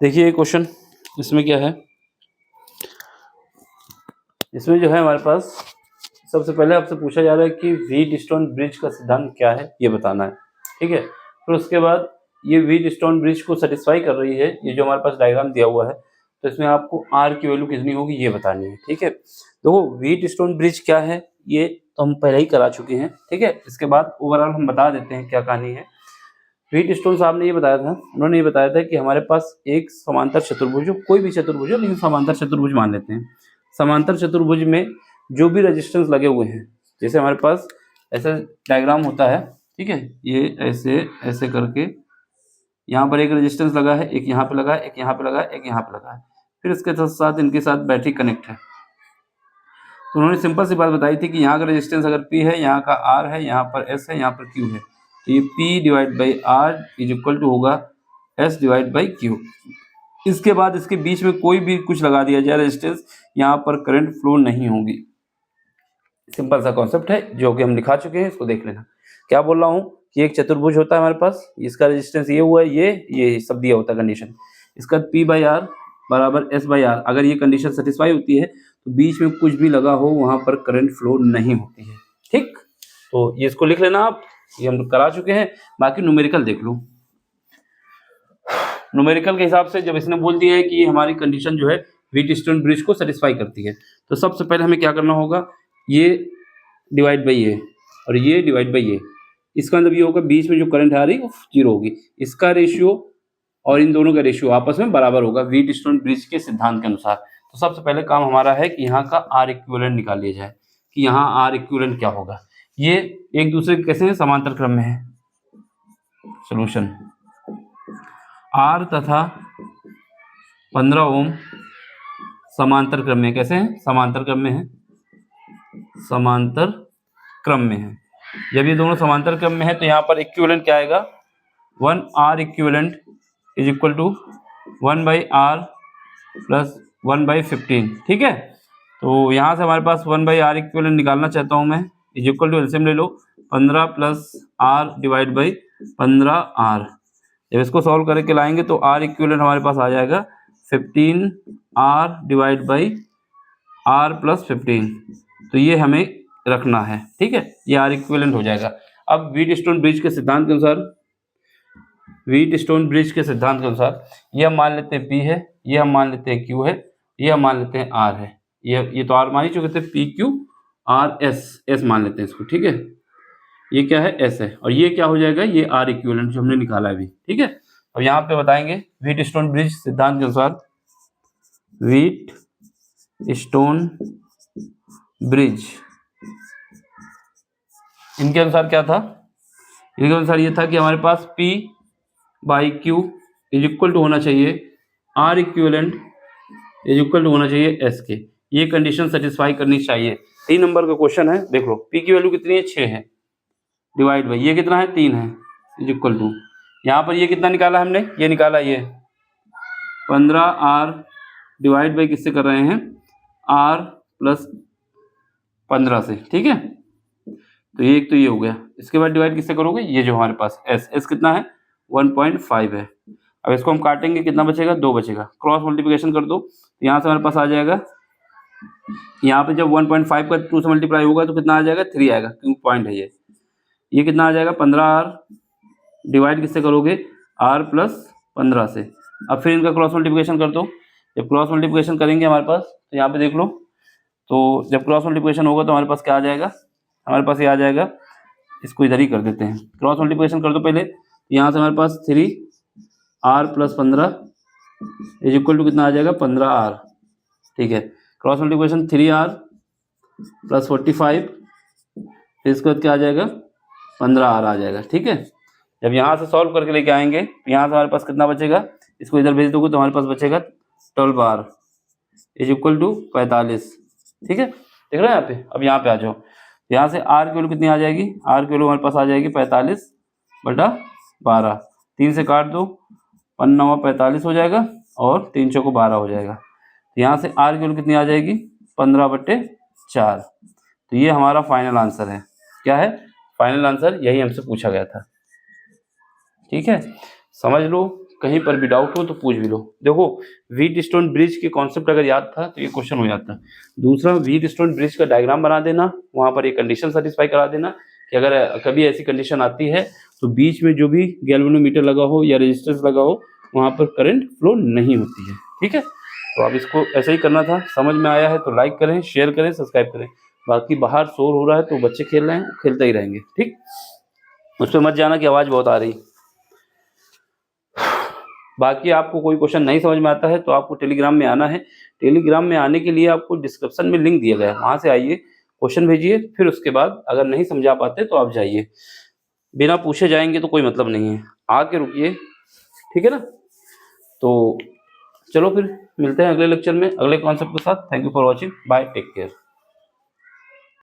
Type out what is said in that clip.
देखिए क्वेश्चन इसमें क्या है, इसमें जो है हमारे पास सबसे पहले आपसे पूछा जा रहा है कि व्हीटस्टोन ब्रिज का सिद्धांत क्या है, ये बताना है। ठीक है, फिर उसके बाद ये व्हीटस्टोन ब्रिज को सेटिस्फाई कर रही है, ये जो हमारे पास डायग्राम दिया हुआ है, तो इसमें आपको आर की वैल्यू कितनी होगी ये बतानी है। ठीक है, देखो व्हीटस्टोन ब्रिज क्या है ये तो हम पहले ही करा चुके हैं। ठीक है, इसके बाद ओवरऑल हम बता देते हैं क्या कहानी है। व्हीटस्टोन साहब ने ये बताया था, उन्होंने ये बताया था कि हमारे पास एक समांतर चतुर्भुज हो, कोई भी चतुर्भुज हो लेकिन समांतर चतुर्भुज मान लेते हैं। समांतर चतुर्भुज में जो भी रेजिस्टेंस लगे हुए हैं, जैसे हमारे पास ऐसा डायग्राम होता है। ठीक है, ये ऐसे ऐसे करके यहाँ पर एक रेजिस्टेंस लगा है, एक यहाँ पे लगा है, एक यहाँ पे लगा है, एक यहाँ पे लगा है, फिर इसके साथ इनके साथ बैटरी कनेक्ट है। तो उन्होंने सिंपल सी बात बताई थी कि यहाँ का रेजिस्टेंस अगर P है, यहाँ का R है, यहाँ पर S है, यहाँ पर Q है, तो ये P divide by R is equal to होगा S डिवाइड बाई Q। इसके बाद इसके बीच में कोई भी कुछ लगा दिया जाए रेजिस्टेंस, यहाँ पर करंट फ्लो नहीं होगी। सिंपल सा कॉन्सेप्ट है जो कि हम लिखा चुके हैं, इसको देख लेना। क्या बोल रहा हूँ कि एक चतुर्भुज होता है हमारे पास, इसका रेजिस्टेंस ये हुआ है, ये सब दिया होता है कंडीशन। इसका P बाई आर बराबर S बाई आर, अगर ये कंडीशन सेटिस्फाई होती है तो बीच में कुछ भी लगा हो वहां पर करंट फ्लो नहीं होती है। ठीक, तो ये इसको लिख लेना आप, ये हम करा चुके हैं। बाकी न्यूमेरिकल देख लो। न्यूमेरिकल के हिसाब से जब इसने बोल दिया है कि ये हमारी कंडीशन जो है व्हीटस्टोन ब्रिज को सेटिस्फाई करती है, तो सबसे पहले हमें क्या करना होगा, ये डिवाइड बाई ये और ये डिवाइड बाई ये, इसका मतलब ये होगा बीच में जो करंट आ रही है वो 0 होगी। इसका रेशियो और इन दोनों का रेशियो आपस में बराबर होगा व्हीटस्टोन ब्रिज के सिद्धांत के अनुसार। तो सबसे पहले काम हमारा है कि यहाँ का आर इक्विवेलेंट निकाल लिया जाए कि यहाँ आर इक्विवेलेंट क्या होगा। ये एक दूसरे के कैसे हैं, समांतर क्रम में है। सॉल्यूशन, आर तथा 15 ओम समांतर क्रम में, कैसे हैं, समांतर क्रम में है, समांतर क्रम में है। जब ये दोनों समांतर क्रम में है तो यहाँ पर इक्विवेलेंट क्या आएगा, 1 R equivalent is equal to 1 by R plus 1 by 15। ठीक है, तो यहाँ से हमारे पास 1 बाई आर इक्विवेलेंट निकालना चाहता हूँ मैं, इज इक्वल टू एलसीएम ले लो, 15 plus R divide by 15 R. जब इसको सॉल्व करके लाएंगे तो आर इक्विवेलेंट हमारे पास आ जाएगा 15 R divide by R plus 15। तो ये हमें रखना है। ठीक है, ये आर इक्विवेलेंट हो जाएगा। अब व्हीटस्टोन ब्रिज के सिद्धांत के अनुसार, व्हीटस्टोन ब्रिज के सिद्धांत के अनुसार ये हम मान लेते हैं P है, ये हम मान लेते हैं Q है, ये हम मान लेते हैं R है। ये तो R मान ही चुके थे, P Q R S मान लेते हैं इसको। ठीक है, ये क्या है, S है, और ये क्या हो जाएगा, ये R इक्विवेलेंट जो हमने निकाला अभी। ठीक है, अब यहाँ पे बताएंगे व्हीटस्टोन ब्रिज सिद्धांत के अनुसार, व्हीटस्टोन ब्रिज इनके अनुसार क्या था, इनके अनुसार ये था कि हमारे पास P by Q is equal to होना चाहिए R equivalent is equal to होना चाहिए S के। ये कंडीशन सेटिस्फाई करनी चाहिए। 3 नंबर का क्वेश्चन है, देख लो P की वैल्यू कितनी है, 6 है, डिवाइड बाई ये कितना है, 3 है, इज इक्वल टू यहाँ पर ये कितना निकाला हमने, ये निकाला ये 15R डिवाइड बाई किससे कर रहे हैं, R प्लस 15 से। ठीक है, तो ये एक तो ये हो गया, इसके बाद डिवाइड किससे करोगे, ये जो हमारे पास S कितना है, 1.5 है। अब इसको हम काटेंगे, कितना बचेगा, 2 बचेगा, क्रॉस मल्टीप्लिकेशन कर दो, तो यहाँ से हमारे पास आ जाएगा, यहाँ पे जब 1.5 का 2 से मल्टीप्लाई होगा तो कितना आ जाएगा, 3 आएगा, क्योंकि पॉइंट है ये कितना आ जाएगा, 15R डिवाइड किससे करोगे, R प्लस 15 से। अब फिर इनका क्रॉस मल्टीप्लिकेशन कर दो, जब क्रॉस मल्टीप्लिकेशन करेंगे हमारे पास, तो यहाँ पे देख लो, तो जब क्रॉस मल्टीप्लिकेशन होगा तो हमारे पास क्या आ जाएगा, हमारे पास ये आ जाएगा, इसको इधर ही कर देते हैं, क्रॉस मल्टीप्लिकेशन कर दो पहले। यहाँ से हमारे पास 3R plus 15 is equal to कितना आ जाएगा, 15R। ठीक है, क्रॉस मल्टीप्लिकेशन 3R प्लस 45, फिर इसके बाद क्या आ जाएगा, 15R आ जाएगा। ठीक है, जब यहाँ से सॉल्व करके लेके आएंगे, यहाँ से हमारे पास कितना बचेगा, इसको इधर भेज दोगे तो हमारे पास बचेगा 12R इज इक्वल टू 45। ठीक है, देख रहे हैं यहाँ पे। अब यहाँ पे आ जाओ, यहाँ से R की वैल्यू कितनी आ जाएगी, R की वैल्यू हमारे पास आ जाएगी 45/12, 3 से काट दो, 15 45 हो जाएगा और 3 चौको 12 हो जाएगा। तो यहाँ से R की वैल्यू कितनी आ जाएगी, 15/4। तो ये हमारा फाइनल आंसर है। क्या है, फाइनल आंसर, यही हमसे पूछा गया था। ठीक है, समझ लो, कहीं पर भी डाउट हो तो पूछ भी लो। देखो व्हीटस्टोन ब्रिज के कॉन्सेप्ट अगर याद था तो ये क्वेश्चन हो जाता। दूसरा, व्हीटस्टोन ब्रिज का डायग्राम बना देना, वहाँ पर एक कंडीशन सेटिस्फाई करा देना कि अगर कभी ऐसी कंडीशन आती है तो बीच में जो भी गैल्वेनोमीटर लगा हो या रेजिस्टेंस लगा हो वहाँ पर करंट फ्लो नहीं होती है। ठीक है, तो आप इसको ऐसे ही करना था। समझ में आया है तो लाइक करें, शेयर करें, सब्सक्राइब करें। बाकी बाहर शोर हो रहा है तो बच्चे खेल रहे हैं, खेलते ही रहेंगे। ठीक, उस पर मत जाना कि आवाज़ बहुत आ रही। बाकी आपको कोई क्वेश्चन नहीं समझ में आता है तो आपको टेलीग्राम में आना है। टेलीग्राम में आने के लिए आपको डिस्क्रिप्शन में लिंक दिया गया है, वहाँ से आइए, क्वेश्चन भेजिए, फिर उसके बाद अगर नहीं समझा पाते तो आप जाइए। बिना पूछे जाएंगे तो कोई मतलब नहीं है, आके रुकिए। ठीक है ना, तो चलो फिर मिलते हैं अगले लेक्चर में अगले कॉन्सेप्ट के साथ। Thank you for watching, bye, take care.